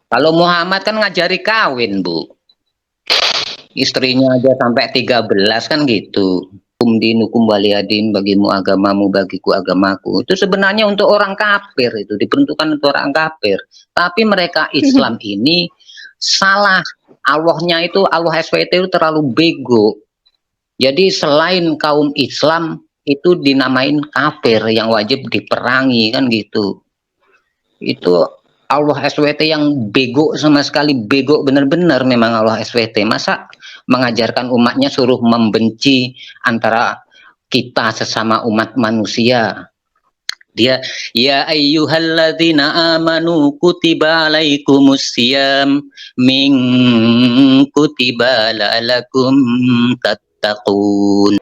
Kalau Muhammad kan ngajari kawin, Bu. Istrinya aja sampai 13 kan gitu. Dinukum waliyadin, bagimu agamamu, bagiku agamaku. Itu sebenarnya untuk orang kafir, itu diperuntukkan untuk orang kafir. Tapi mereka Islam ini salah. Allahnya itu, Allah SWT itu terlalu bego. Jadi selain kaum Islam itu dinamain kafir yang wajib diperangi kan gitu. Itu Allah SWT yang bego sama sekali, bego benar-benar memang Allah SWT. Masa mengajarkan umatnya suruh membenci antara kita sesama umat manusia. Dia ya ayyuhalladzina amanu kutiba alaikumusiyam min kutiba la'alakum tattaqun.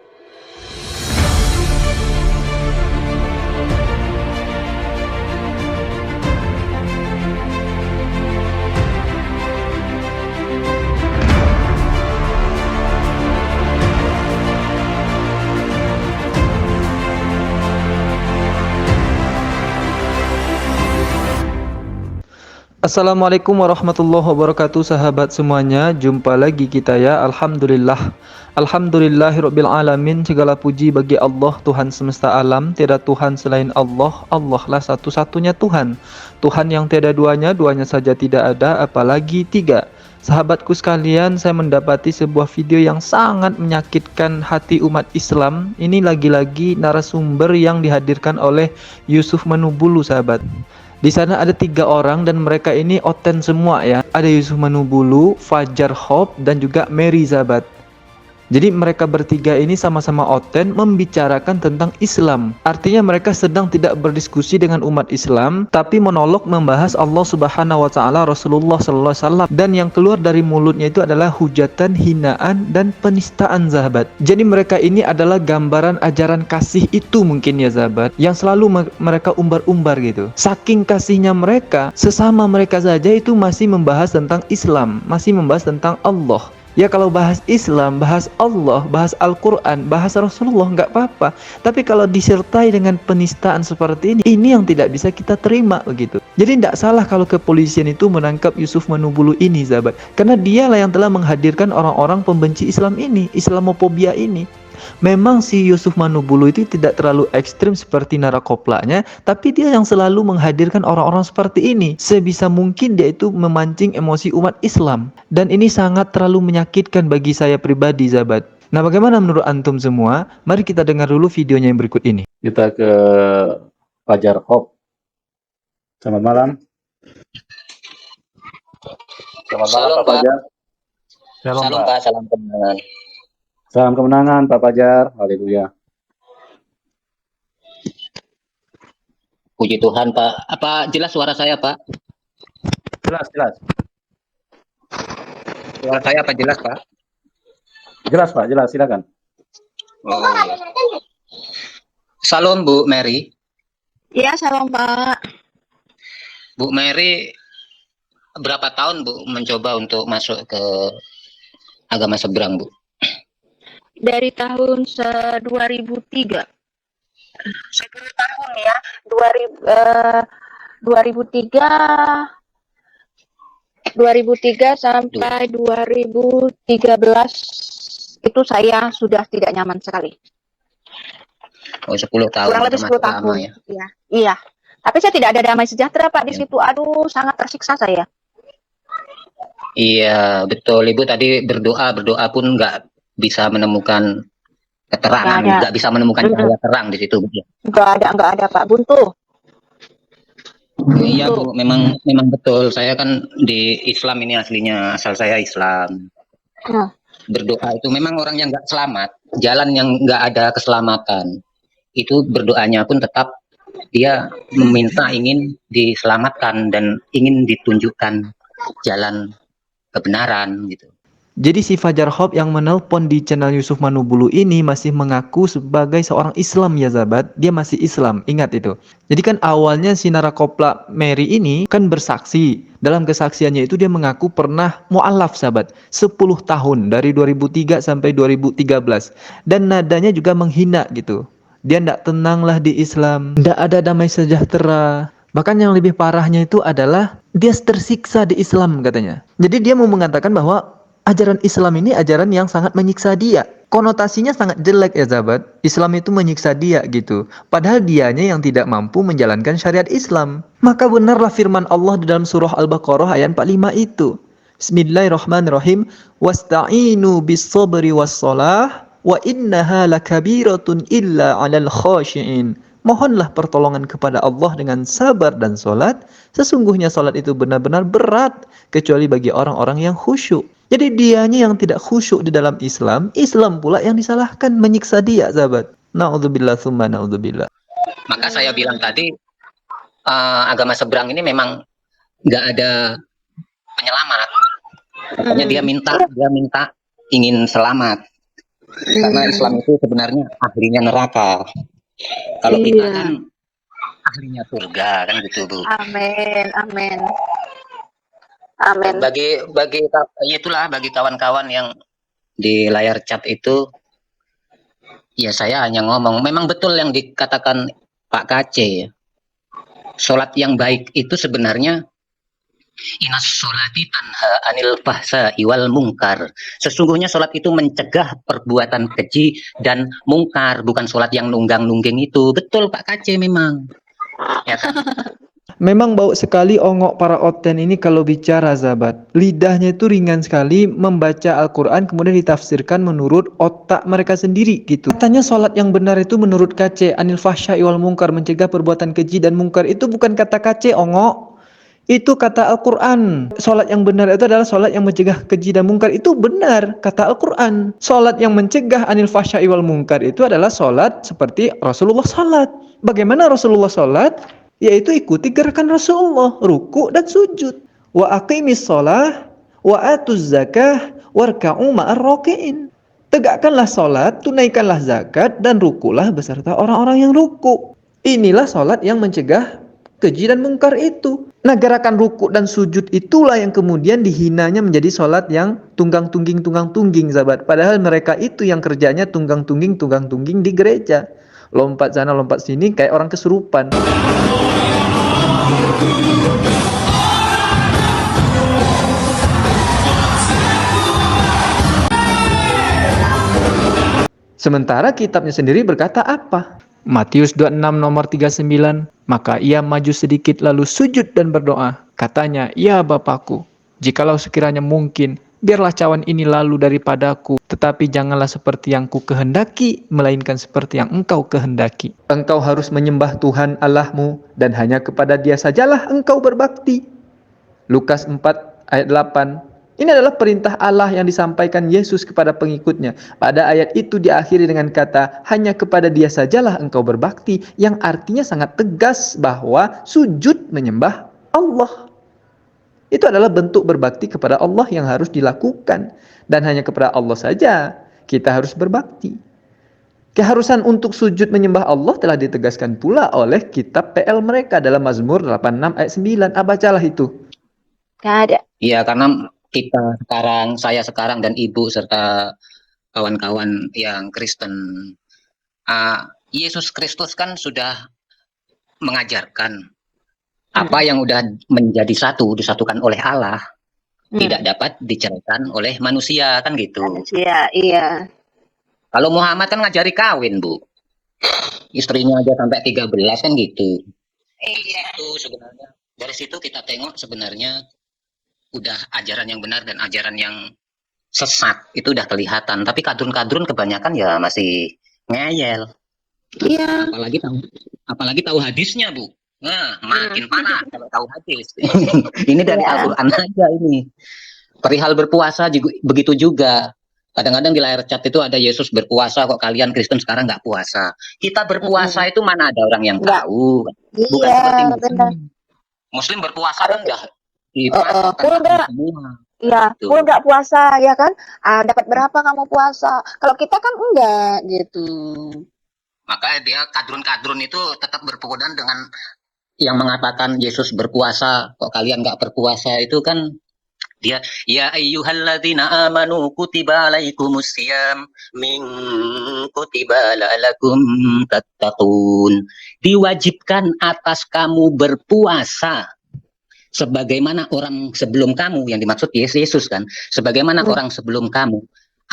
Assalamualaikum warahmatullahi wabarakatuh, sahabat semuanya. Jumpa lagi kita ya. Alhamdulillahirabbil alamin. Segala puji bagi Allah, Tuhan semesta alam. Tiada Tuhan selain Allah. Allah lah satu-satunya Tuhan. Tuhan yang tiada duanya, duanya saja tidak ada, apalagi tiga. Sahabatku sekalian, saya mendapati sebuah video yang sangat menyakitkan hati umat Islam. Ini lagi-lagi narasumber yang dihadirkan oleh Yusuf Manubulu, sahabat. Di sana ada 3 orang dan mereka ini oten semua ya. Ada Yusuf Manubulu, Fajar Hope, dan juga Mary, sahabat. Jadi mereka bertiga ini sama-sama oten membicarakan tentang Islam. Artinya mereka sedang tidak berdiskusi dengan umat Islam, tapi monolog membahas Allah Subhanahu wa taala, Rasulullah sallallahu alaihi wasallam, dan yang keluar dari mulutnya itu adalah hujatan, hinaan, dan penistaan, sahabat. Jadi mereka ini adalah gambaran ajaran kasih itu mungkin ya, sahabat, yang selalu mereka umbar-umbar gitu. Saking kasihnya mereka, sesama mereka saja itu masih membahas tentang Islam, masih membahas tentang Allah. Ya kalau bahas Islam, bahas Allah, bahas Al-Quran, bahas Rasulullah nggak apa-apa. Tapi kalau disertai dengan penistaan seperti ini yang tidak bisa kita terima begitu. Jadi tidak salah kalau kepolisian itu menangkap Yusuf Manubulu ini, sahabat. Karena dialah yang telah menghadirkan orang-orang pembenci Islam ini, Islamofobia ini. Memang si Yusuf Manubulu itu tidak terlalu ekstrim seperti narakoplanya, tapi dia yang selalu menghadirkan orang-orang seperti ini. Sebisa mungkin dia itu memancing emosi umat Islam. Dan ini sangat terlalu menyakitkan bagi saya pribadi, sahabat. Nah, bagaimana menurut antum semua? Mari kita dengar dulu videonya yang berikut ini. Kita ke Fajar Hope. Selamat malam. Selamat malam, Pak Fajar. Salam Pak, salam kemenangan. Salam kemenangan, Pak Fajar. Haleluya. Puji Tuhan, Pak. Apa jelas suara saya, Pak? Jelas, jelas. Suara saya apa jelas, Pak? Jelas, Pak. Jelas, silakan. Oh. Salam, Bu Mary. Iya, salam Pak. Bu Mary, berapa tahun Bu mencoba untuk masuk ke agama seberang, Bu? Dari tahun 2003. 10 tahun ya. 2003 sampai 2013 itu saya sudah tidak nyaman sekali. Oh, 10 tahun. Kurang lebih 10 tahun. Ya. Iya. Iya. Tapi saya tidak ada damai sejahtera, Pak, di situ. Aduh, sangat tersiksa saya. Iya, betul. Ibu tadi berdoa pun nggak bisa menemukan keterangan, nggak bisa menemukan cahaya terang di situ. Nggak ada, Pak. Buntu. Iya, Bu, memang betul. Saya kan di Islam ini aslinya, asal saya Islam. Berdoa itu memang orang yang nggak selamat, jalan yang nggak ada keselamatan. Itu berdoanya pun tetap dia meminta ingin diselamatkan dan ingin ditunjukkan jalan kebenaran gitu. Jadi si Fajar Hope yang menelpon di channel Yusuf Manubulu ini masih mengaku sebagai seorang Islam ya, sahabat. Dia masih Islam, ingat itu. Jadi kan awalnya si narakopla Mary ini kan bersaksi. Dalam kesaksiannya itu dia mengaku pernah mu'alaf, sahabat. 10 tahun dari 2003 sampai 2013. Dan nadanya juga menghina gitu. Dia tidak tenanglah di Islam, tidak ada damai sejahtera. Bahkan yang lebih parahnya itu adalah dia tersiksa di Islam katanya. Jadi dia mau mengatakan bahwa ajaran Islam ini ajaran yang sangat menyiksa dia. Konotasinya sangat jelek ya sahabat. Islam itu menyiksa dia gitu. Padahal dianya yang tidak mampu menjalankan syariat Islam. Maka benarlah firman Allah di dalam surah Al-Baqarah ayat 45 itu. Bismillahirrahmanirrahim. Wasta'inu bis sabri was salah wa innaha lakabiratun illa 'alal khashi'in. Mohonlah pertolongan kepada Allah dengan sabar dan solat. Sesungguhnya solat itu benar-benar berat, kecuali bagi orang-orang yang khusyuk. Jadi dianya yang tidak khusyuk di dalam Islam, Islam pula yang disalahkan, menyiksa dia, sahabat. Na'udzubillah tsumma na'udzubillah. Maka saya bilang tadi, agama seberang ini memang nggak ada penyelamat. Makanya dia minta ingin selamat. Karena Islam itu sebenarnya ahlinya neraka. Kalau kita kan ahlinya surga kan gitu, Bu. Amin, amin. Amin. Bagi kawan-kawan yang di layar chat itu, ya saya hanya ngomong, memang betul yang dikatakan Pak KC. Sholat yang baik itu sebenarnya inas sholati tanha anil fahsa iwal mungkar. Sesungguhnya sholat itu mencegah perbuatan keji dan mungkar, bukan sholat yang nunggang-nungging itu. Betul Pak KC memang. Ya kan? Memang bau sekali ongok para oten ini kalau bicara, sahabat. Lidahnya itu ringan sekali membaca Al-Quran kemudian ditafsirkan menurut otak mereka sendiri gitu. Katanya sholat yang benar itu menurut KC anil fahsya iwal mungkar, mencegah perbuatan keji dan mungkar. Itu bukan kata KC ongok. Itu kata Al-Quran. Sholat yang benar itu adalah sholat yang mencegah keji dan mungkar. Itu benar, kata Al-Quran. Sholat yang mencegah anil fahsya'i wal mungkar itu adalah sholat seperti Rasulullah sholat. Bagaimana Rasulullah sholat? Yaitu ikuti gerakan Rasulullah, ruku dan sujud. Wa aqimis sholah, wa atuz zakah, warka'u ma'ar raki'in. Tegakkanlah sholat, tunaikanlah zakat, dan rukulah beserta orang-orang yang ruku. Inilah sholat yang mencegah keji dan mungkar itu. Nah, gerakan ruku dan sujud itulah yang kemudian dihinanya menjadi sholat yang tunggang-tungging, sahabat. Padahal mereka itu yang kerjanya tunggang-tungging di gereja. Lompat sana, lompat sini kayak orang kesurupan. Sementara kitabnya sendiri berkata apa? Matius 26 nomor 39. Maka ia maju sedikit lalu sujud dan berdoa. Katanya, ya Bapakku, jikalau sekiranya mungkin, biarlah cawan ini lalu daripadaku. Tetapi janganlah seperti yang ku kehendaki, melainkan seperti yang engkau kehendaki. Engkau harus menyembah Tuhan Allahmu, dan hanya kepada Dia sajalah engkau berbakti. Lukas 4 ayat 8. Ini adalah perintah Allah yang disampaikan Yesus kepada pengikutnya. Pada ayat itu diakhiri dengan kata, hanya kepada Dia sajalah engkau berbakti, yang artinya sangat tegas bahwa sujud menyembah Allah. Itu adalah bentuk berbakti kepada Allah yang harus dilakukan. Dan hanya kepada Allah saja kita harus berbakti. Keharusan untuk sujud menyembah Allah telah ditegaskan pula oleh kitab PL mereka dalam Mazmur 86 ayat 9. Bacalah itu. Gak ada. Iya, karena saya sekarang dan ibu serta kawan-kawan yang Kristen, Yesus Kristus kan sudah mengajarkan apa yang udah menjadi disatukan oleh Allah, tidak dapat diceraikan oleh manusia, kan gitu. Manusia, iya. Kalau Muhammad kan ngajari kawin, Bu. Istrinya aja sampai 13 kan gitu. Iya. Itu sebenarnya dari situ kita tengok sebenarnya udah ajaran yang benar dan ajaran yang sesat itu udah kelihatan. Tapi kadrun-kadrun kebanyakan ya masih ngeyel. Iya. Apalagi tahu hadisnya, Bu. Nah, makin parah kalau tahu hadis. Ini dari Al-Quran aja ini. Perihal berpuasa juga, begitu juga. Kadang-kadang di layar chat itu ada Yesus berpuasa, kok kalian Kristen sekarang nggak puasa. Kita berpuasa itu mana ada orang yang tahu. Bukan seperti Muslim berpuasa kan udah semua. Iya, full nggak puasa, ya kan? Dapat berapa kamu puasa? Kalau kita kan enggak gitu. Makanya dia kadrun-kadrun itu tetap berpegang dengan yang mengatakan Yesus berpuasa, kok kalian nggak berpuasa, itu kan Dia ya ayyuhalladzina amanu kutiba alaikumusiyam min kutiba la'alakum tattaqun. Diwajibkan atas kamu berpuasa sebagaimana orang sebelum kamu, yang dimaksud Yesus kan, sebagaimana orang sebelum kamu,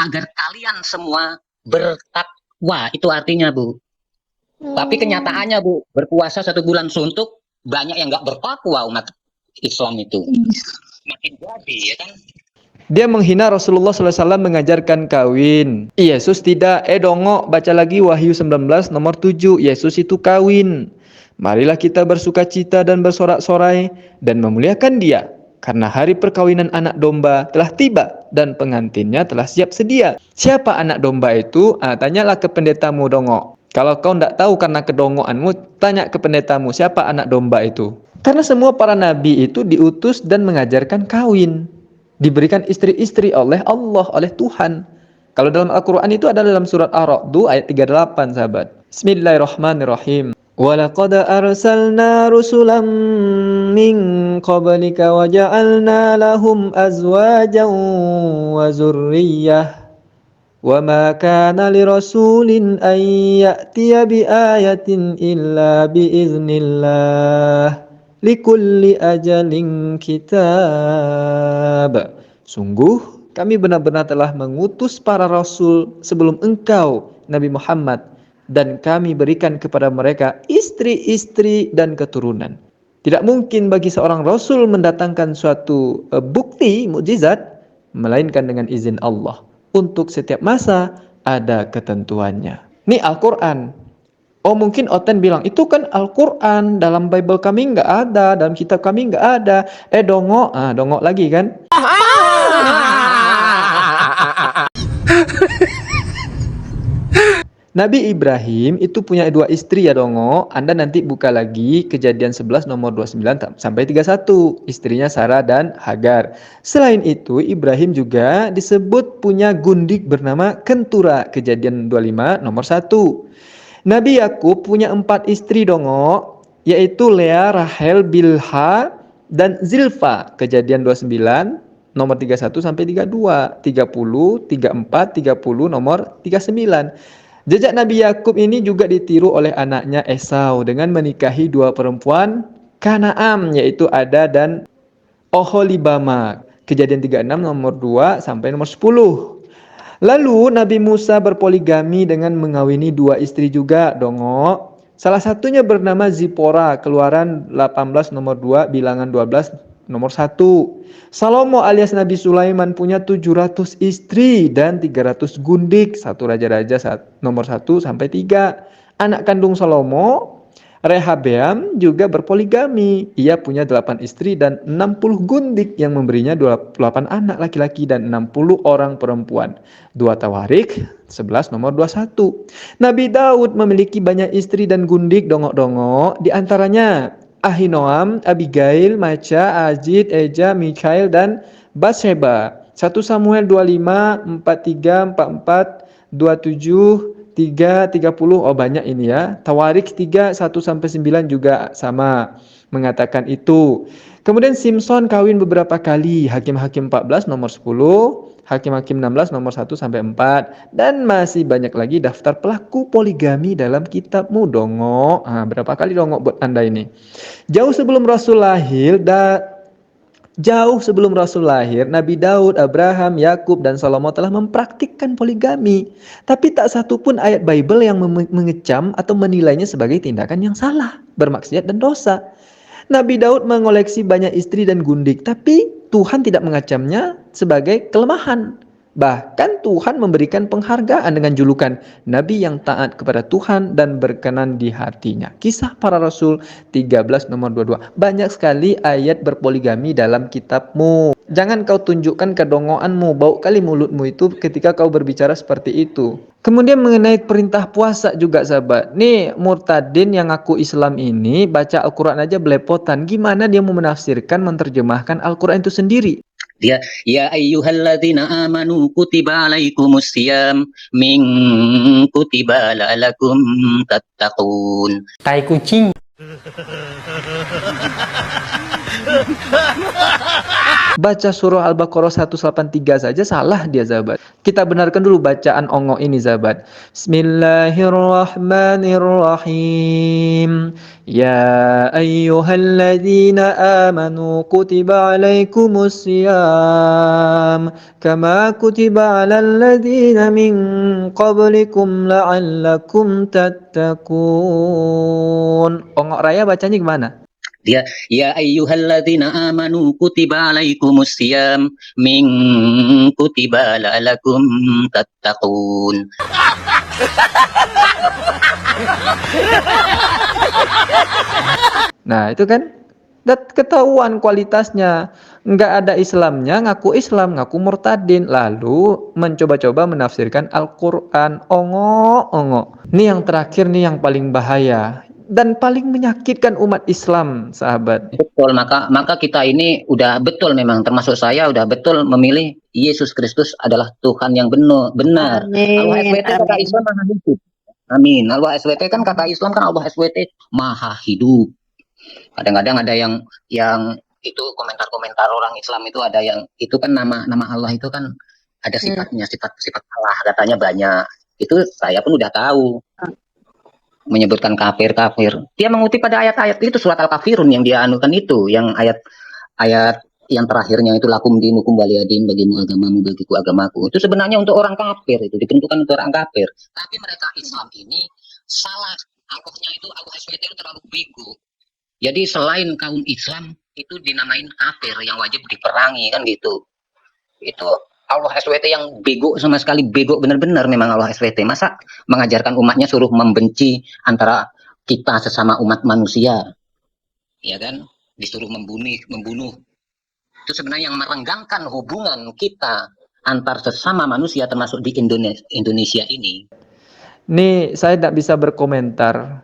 agar kalian semua bertakwa. Itu artinya, Bu. Tapi kenyataannya, Bu, berpuasa 1 bulan suntuk, banyak yang nggak bertakwa umat Islam itu. Makin jadi, ya kan? Dia menghina Rasulullah SAW mengajarkan kawin. Yesus tidak. Dongok, baca lagi Wahyu 19 nomor 7. Yesus itu kawin. Marilah kita bersukacita dan bersorak-sorai dan memuliakan dia. Karena hari perkawinan anak domba telah tiba dan pengantinnya telah siap sedia. Siapa anak domba itu? Tanyalah ke pendetamu, Dongok. Kalau kau tidak tahu karena kedongoanmu, tanya ke pendetamu, siapa anak domba itu? Karena semua para nabi itu diutus dan mengajarkan kawin. Diberikan istri-istri oleh Allah, oleh Tuhan. Kalau dalam Al-Quran itu ada dalam surat Ar-Ra'd ayat 38, sahabat. Bismillahirrahmanirrahim. وَلَقَدْ أَرْسَلْنَا رُسُلًا مِّن قَبْلِكَ وَجَعَلْنَا لَهُمْ أَزْوَاجًا وَذُرِّيَّةً وَمَا كَانَ لِرَسُولٍ أَن يَأْتِيَ بِآيَةٍ إِلَّا بِإِذْنِ اللَّهِ لِكُلِّ أَجَلٍ كِتَابٌ. Sungguh kami benar-benar telah mengutus para rasul sebelum engkau, Nabi Muhammad, dan kami berikan kepada mereka istri-istri dan keturunan. Tidak mungkin bagi seorang rasul mendatangkan suatu bukti mukjizat melainkan dengan izin Allah. Untuk setiap masa ada ketentuannya. Ini Al-Quran. Oh, mungkin Oten bilang, itu kan Al-Quran, dalam Bible kami nggak ada, dalam kitab kami nggak ada. Dongok, dongok lagi kan? Nabi Ibrahim itu punya 2 istri ya, Dongok. Anda nanti buka lagi Kejadian 11 nomor 29 sampai 31. Istrinya Sarah dan Hagar. Selain itu, Ibrahim juga disebut punya gundik bernama Kentura. Kejadian 25 nomor 1. Nabi Yakub punya 4 istri, Dongok. Yaitu Lea, Rahel, Bilha, dan Zilfa. Kejadian 29 nomor 31 sampai 32. 30, 34, 30 nomor 39. Jejak Nabi Yakub ini juga ditiru oleh anaknya Esau dengan menikahi 2 perempuan Kanaan, yaitu Ada dan Oholibama. Kejadian 36 nomor 2 sampai nomor 10. Lalu Nabi Musa berpoligami dengan mengawini 2 istri juga, Dongok. Salah satunya bernama Zipora, Keluaran 18 nomor 2, Bilangan 12 nomor 1. Salomo alias Nabi Sulaiman punya 700 istri dan 300 gundik. 1 Raja-Raja nomor 1 sampai 3. Anak kandung Salomo, Rehabeam, juga berpoligami. Ia punya 8 istri dan 60 gundik yang memberinya 28 anak laki-laki dan 60 orang perempuan. 2 Tawarik 11 nomor 21. Nabi Daud memiliki banyak istri dan gundik, Dongok-dongok. Di antaranya Ahinoam, Abigail, Maca, Azid, Eja, Mikhail, dan Bathsheba. 1 Samuel 25, 43, 44, 27, 3, 30. Oh, banyak ini ya. Tawarik 3, 1-9 juga sama mengatakan itu. Kemudian Simson kawin beberapa kali. Hakim-Hakim 14 nomor 10. Hakim-Hakim 16 nomor 1-4. Dan masih banyak lagi daftar pelaku poligami dalam kitabmu, Dongok. Berapa kali, Dongok, buat Anda ini? Jauh sebelum Rasul lahir, Nabi Daud, Abraham, Yakub, dan Salomo telah mempraktikkan poligami. Tapi tak satu pun ayat Bible yang mengecam atau menilainya sebagai tindakan yang salah, bermaksiat dan dosa. Nabi Daud mengoleksi banyak istri dan gundik, tapi Tuhan tidak mengacamnya sebagai kelemahan. Bahkan Tuhan memberikan penghargaan dengan julukan Nabi yang taat kepada Tuhan dan berkenan di hatinya. Kisah Para Rasul 13 nomor 22. Banyak sekali ayat berpoligami dalam kitabmu. Jangan kau tunjukkan kedongoanmu, bau kali mulutmu itu ketika kau berbicara seperti itu. Kemudian mengenai perintah puasa juga, sahabat. Nih murtadin yang ngaku Islam ini baca Al-Quran aja belepotan. Gimana dia mau menafsirkan, menerjemahkan Al-Quran itu sendiri? Dia ya ayyuhalladzina amanu kutiba alaikumusiyam min kutiba la'alakum tattaqun. Tai kucing. Baca surah Al-Baqarah 183 saja salah dia, sahabat. Kita benarkan dulu bacaan ongok ini, sahabat. Bismillahirrahmanirrahim. Ya ayyuhalladzina amanu kutiba alaikumus siyam kama kutiba alal ladzina min qablikum la'allakum tattaqun. Ongok raya bacanya gimana? Dia ya ayyuhalladzina amanu kutiba alaikumusiyam min kutiba la'alakum tattaqun. Nah, itu kan ketahuan kualitasnya. Nggak ada Islamnya, ngaku Islam, ngaku murtadin. Lalu mencoba-coba menafsirkan Al-Quran. Ongok. Ini yang terakhir nih yang paling bahaya. Dan paling menyakitkan umat Islam, sahabat. Betul, maka kita ini udah betul memang, termasuk saya udah betul memilih Yesus Kristus adalah Tuhan yang benar. Allah SWT kata Islam maha hidup. Amin. Allah SWT kan kata Islam kan Allah SWT maha hidup. Kadang-kadang ada yang itu komentar-komentar orang Islam itu ada yang itu kan nama Allah itu kan ada sifatnya, sifat Allah katanya banyak. Itu saya pun udah tahu. Menyebutkan kafir. Dia mengutip pada ayat-ayat itu surat Al-Kafirun yang dia anukan itu, yang ayat yang terakhirnya itu lakum dinukum waliyadin, bagimu agamamu bagiku agamaku. Itu sebenarnya untuk orang kafir, itu ditentukan untuk orang kafir. Tapi mereka Islam ini salah. Allahnya itu Allah SWT itu terlalu bego. Jadi selain kaum Islam itu dinamain kafir yang wajib diperangi kan gitu. Itu Allah SWT yang bego sama sekali, bego benar-benar memang Allah SWT. Masa mengajarkan umatnya suruh membenci antara kita sesama umat manusia, ya kan? Disuruh membunuh. Itu sebenarnya yang merenggangkan hubungan kita antar sesama manusia termasuk di Indonesia ini. Nih saya tidak bisa berkomentar.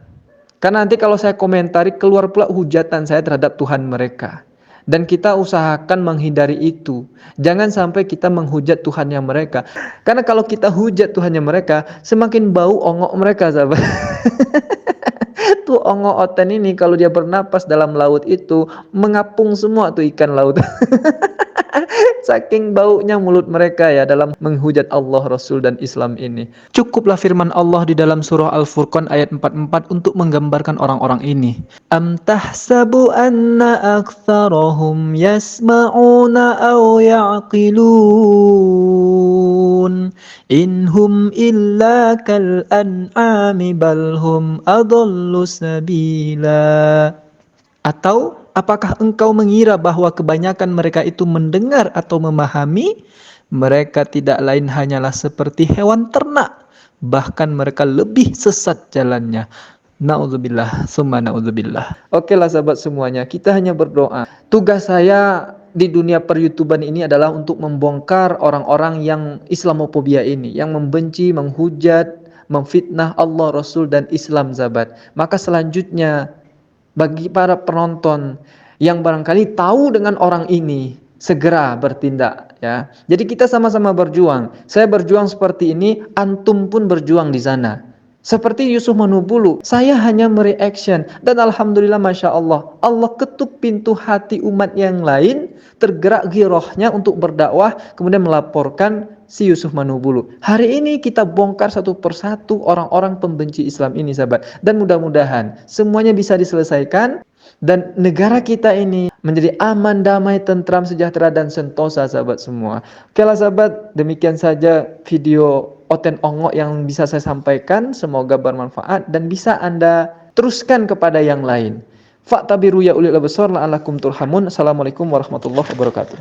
Karena nanti kalau saya komentari keluar pula hujatan saya terhadap Tuhan mereka. Dan kita usahakan menghindari itu. Jangan sampai kita menghujat Tuhannya mereka. Karena kalau kita hujat Tuhannya mereka, semakin bau ongok mereka, sahabat. Tuh ongok oten ini kalau dia bernapas dalam laut itu, mengapung semua tuh ikan laut. Saking baunya mulut mereka ya dalam menghujat Allah, Rasul dan Islam ini. Cukuplah firman Allah di dalam surah Al-Furqan ayat 44 untuk menggambarkan orang-orang ini. Am tahsabu anna aktsarahum yasma'una aw ya'qilun inhum illa kal an'ami bal hum adallu sabila. Atau apakah engkau mengira bahwa kebanyakan mereka itu mendengar atau memahami? Mereka tidak lain hanyalah seperti hewan ternak. Bahkan mereka lebih sesat jalannya. Na'udzubillah, summa na'udzubillah. Oke lah sahabat semuanya, kita hanya berdoa. Tugas saya di dunia per-YouTuban ini adalah untuk membongkar orang-orang yang Islamofobia ini. Yang membenci, menghujat, memfitnah Allah, Rasul, dan Islam, sahabat. Maka selanjutnya, bagi para penonton yang barangkali tahu dengan orang ini, segera bertindak ya. Jadi kita sama-sama berjuang. Saya berjuang seperti ini, antum pun berjuang di sana. Seperti Yusuf Manubulu, saya hanya mereaction dan alhamdulillah masya Allah, Allah ketuk pintu hati umat yang lain, tergerak girohnya untuk berdakwah, kemudian melaporkan si Yusuf Manubulu. Hari ini kita bongkar satu persatu orang-orang pembenci Islam ini, sahabat. Dan mudah-mudahan semuanya bisa diselesaikan dan negara kita ini menjadi aman, damai, tentram, sejahtera, dan sentosa, sahabat semua. Oke lah sahabat, demikian saja video Oten Ongok yang bisa saya sampaikan. Semoga bermanfaat dan bisa Anda teruskan kepada yang lain. Fa'tabiru ya ulil absar la'allakum turhamun. Assalamualaikum warahmatullahi wabarakatuh.